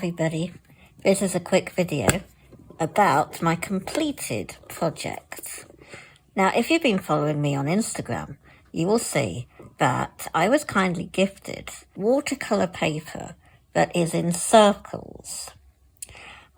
everybody. This is a quick video about my completed project. Now, if you've been following me on Instagram, you will see that I was kindly gifted watercolour paper that is in circles.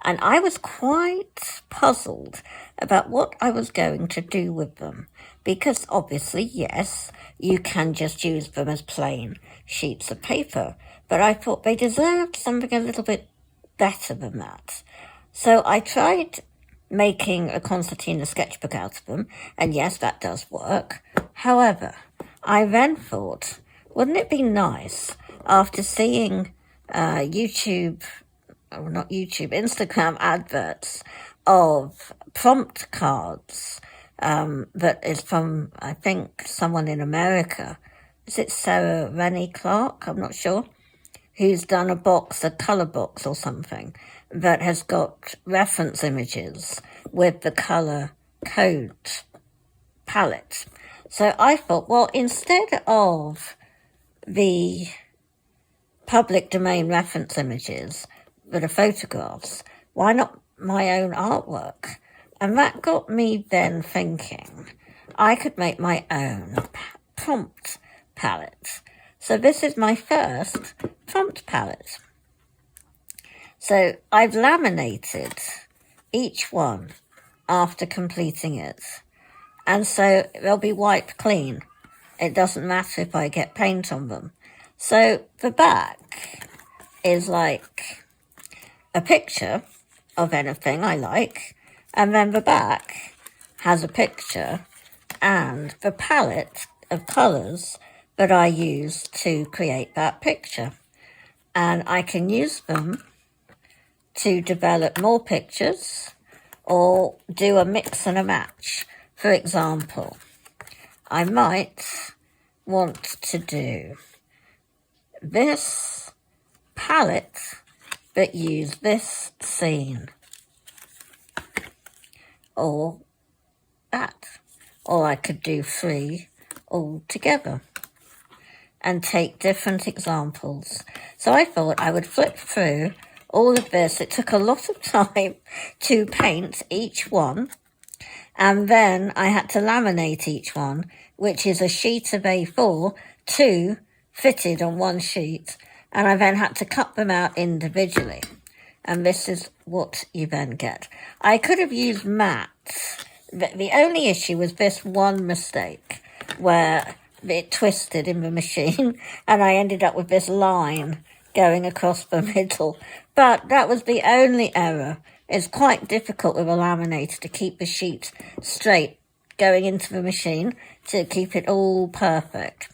And I was quite puzzled about what I was going to do with them. Because obviously, yes, you can just use them as plain sheets of paper. But I thought they deserved something a little bit better than that. So I tried making a concertina sketchbook out of them. And yes, that does work. However, I then thought, wouldn't it be nice after seeing Instagram adverts of prompt cards that is from, I think, someone in America. Is it Sarah Rennie Clark? I'm not sure. Who's done a colour box or something that has got reference images with the colour code palette. So I thought, well, instead of the public domain reference images that are photographs, why not my own artwork? And that got me then thinking I could make my own prompt palette. So this is my first prompt palette. So I've laminated each one after completing it. And so they'll be wiped clean. It doesn't matter if I get paint on them. So the back is like a picture of anything I like, and then the back has a picture and the palette of colours that I use to create that picture. And I can use them to develop more pictures or do a mix and a match. For example, I might want to do this palette but use this scene or that, or I could do 3 all together and take different examples. So I thought I would flip through all of this. It took a lot of time to paint each one, and then I had to laminate each one, which is a sheet of A4, 2 fitted on one sheet, and I then had to cut them out individually. And this is what you then get. I could have used matte. The only issue was this one mistake where it twisted in the machine and I ended up with this line going across the middle. But that was the only error. It's quite difficult with a laminator to keep the sheet straight going into the machine to keep it all perfect.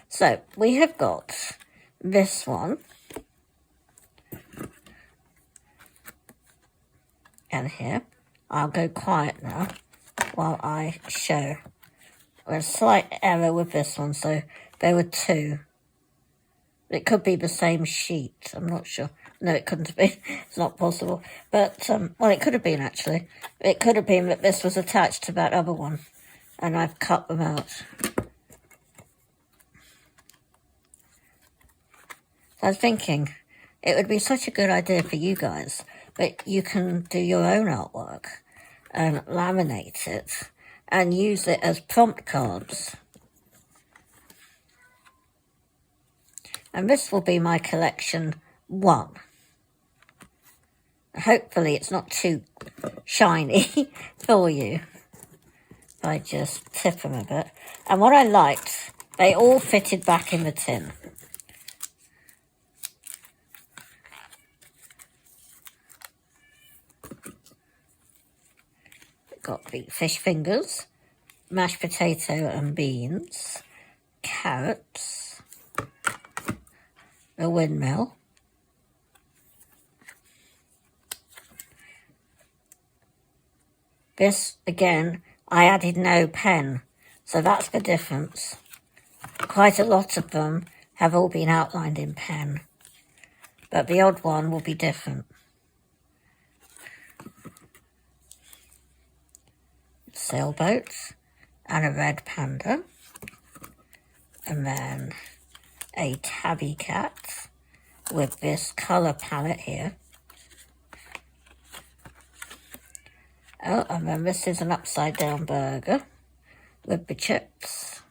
So we have got this one. And here, I'll go quiet now while I show. There's a slight error with this one, so there were 2. It could be the same sheet, I'm not sure. No, it couldn't be. It's not possible. But, well, it could have been, actually. It could have been that this was attached to that other one, and I've cut them out. So I was thinking, it would be such a good idea for you guys that you can do your own artwork and laminate it and use it as prompt cards. And this will be my collection 1. Hopefully it's not too shiny for you. I just tip them a bit. And what I liked, they all fitted back in the tin. Got the fish fingers, mashed potato and beans, carrots, a windmill, this again I added no pen, so that's the difference. Quite a lot of them have all been outlined in pen, but the odd one will be different. Sailboat and a red panda, and then a tabby cat with this colour palette here. Oh, and then this is an upside down burger with the chips.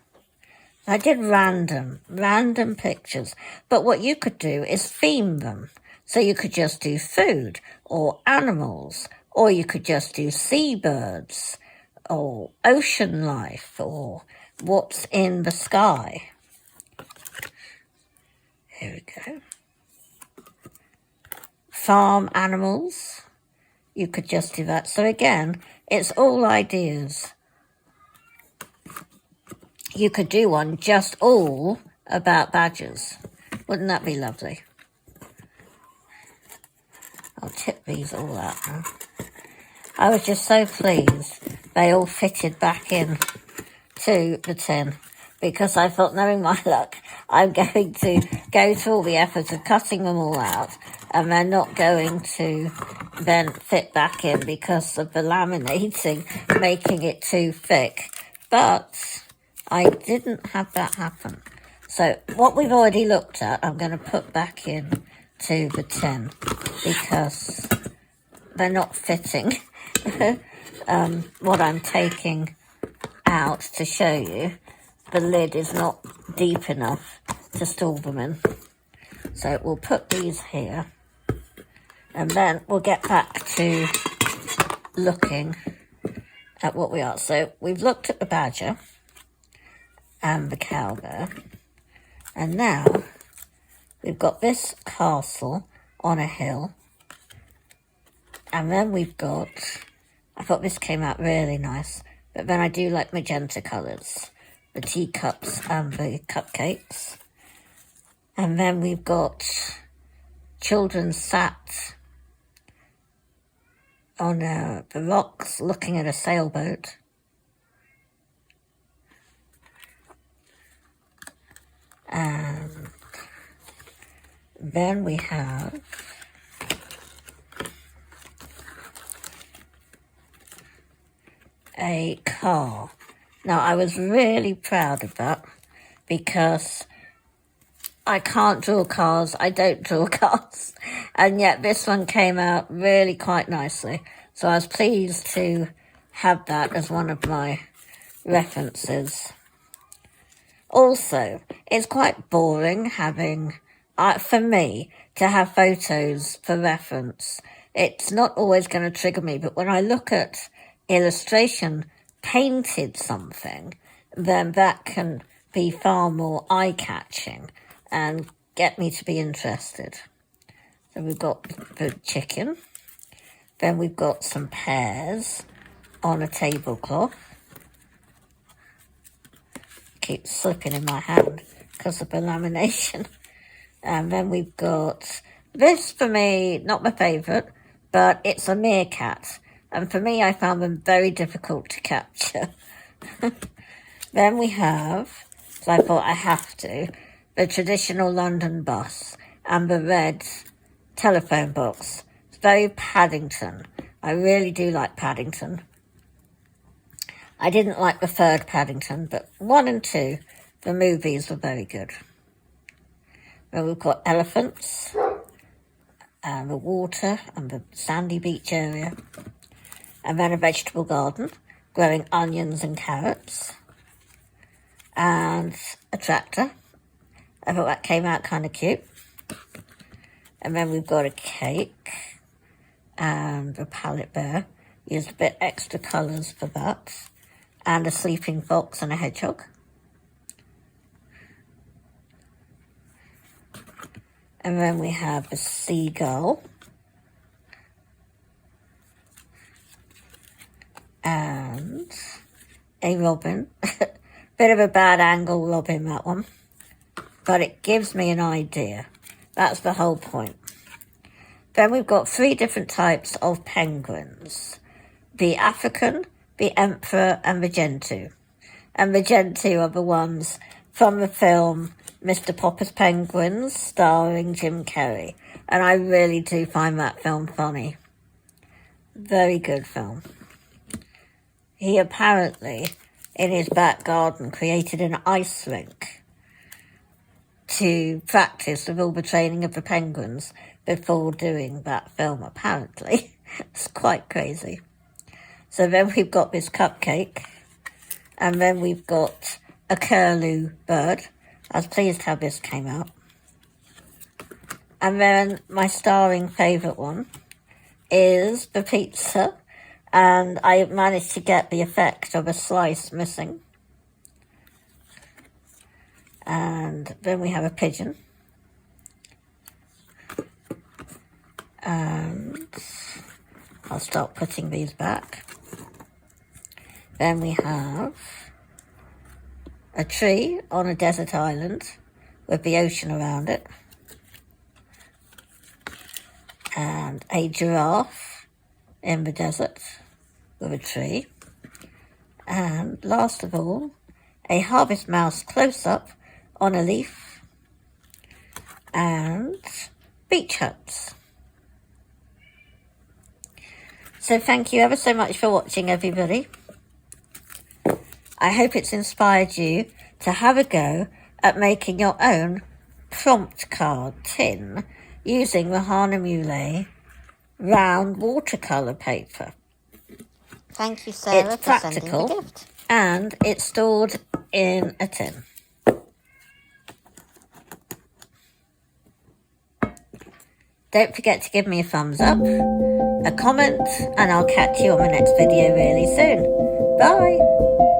I did random pictures, but what you could do is theme them. So you could just do food or animals, or you could just do seabirds or ocean life or what's in the sky. Here we go. Farm animals. You could just do that. So again, it's all ideas. You could do one just all about badgers. Wouldn't that be lovely? I'll tip these all out now. I was just so pleased they all fitted back in to the tin, because I thought, knowing my luck, I'm going to go to all the effort of cutting them all out, and they're not going to then fit back in because of the laminating making it too thick. But I didn't have that happen. So what we've already looked at, I'm going to put back in to the tin because they're not fitting. What I'm taking out to show you, the lid is not deep enough to store them in. So we'll put these here, and then we'll get back to looking at what we are. So we've looked at the badger and the cow there, and now we've got this castle on a hill, and then we've got, I thought this came out really nice, but then I do like magenta colours, the teacups and the cupcakes. And then we've got children sat on the rocks looking at a sailboat. And then we have a car. Now, I was really proud of that because I can't draw cars, I don't draw cars, and yet this one came out really quite nicely. So I was pleased to have that as one of my references. Also, it's quite boring having, for me, to have photos for reference. It's not always going to trigger me, but when I look at illustration painted something, then that can be far more eye-catching and get me to be interested. So we've got the chicken, then we've got some pears on a tablecloth. Keeps slipping in my hand because of the lamination. And then we've got this, for me, not my favourite, but it's a meerkat. And for me, I found them very difficult to capture. Then we have, so I thought I have to, the traditional London bus and the red telephone box. It's very Paddington. I really do like Paddington. I didn't like the third Paddington, but 1 and 2, the movies were very good. Then we've got elephants, and the water, and the sandy beach area, and then a vegetable garden, growing onions and carrots, and a tractor. I thought that came out kind of cute. And then we've got a cake, and a palette bear. Used a bit extra colours for that. And a sleeping fox and a hedgehog. And then we have a seagull. And a robin. Bit of a bad angle robin, that one. But it gives me an idea. That's the whole point. Then we've got 3 different types of penguins. The African, the Emperor, and the Gentoo. And the Gentoo are the ones from the film Mr. Popper's Penguins, starring Jim Carrey. And I really do find that film funny. Very good film. He apparently, in his back garden, created an ice rink to practice with all the training of the penguins before doing that film, apparently. It's quite crazy. So then we've got this cupcake, and then we've got a curlew bird. I was pleased how this came out. And then my starring favourite one is the pizza, and I managed to get the effect of a slice missing. And then we have a pigeon. And I'll start putting these back. Then we have a tree on a desert island with the ocean around it. And a giraffe in the desert with a tree. And last of all, a harvest mouse close-up on a leaf. And beach huts. So thank you ever so much for watching, everybody. I hope it's inspired you to have a go at making your own prompt card tin using the Hahnemūhle round watercolour paper. Thank you, Sarah, it's for sending the practical gift. And it's stored in a tin. Don't forget to give me a thumbs up, a comment, and I'll catch you on the next video really soon. Bye!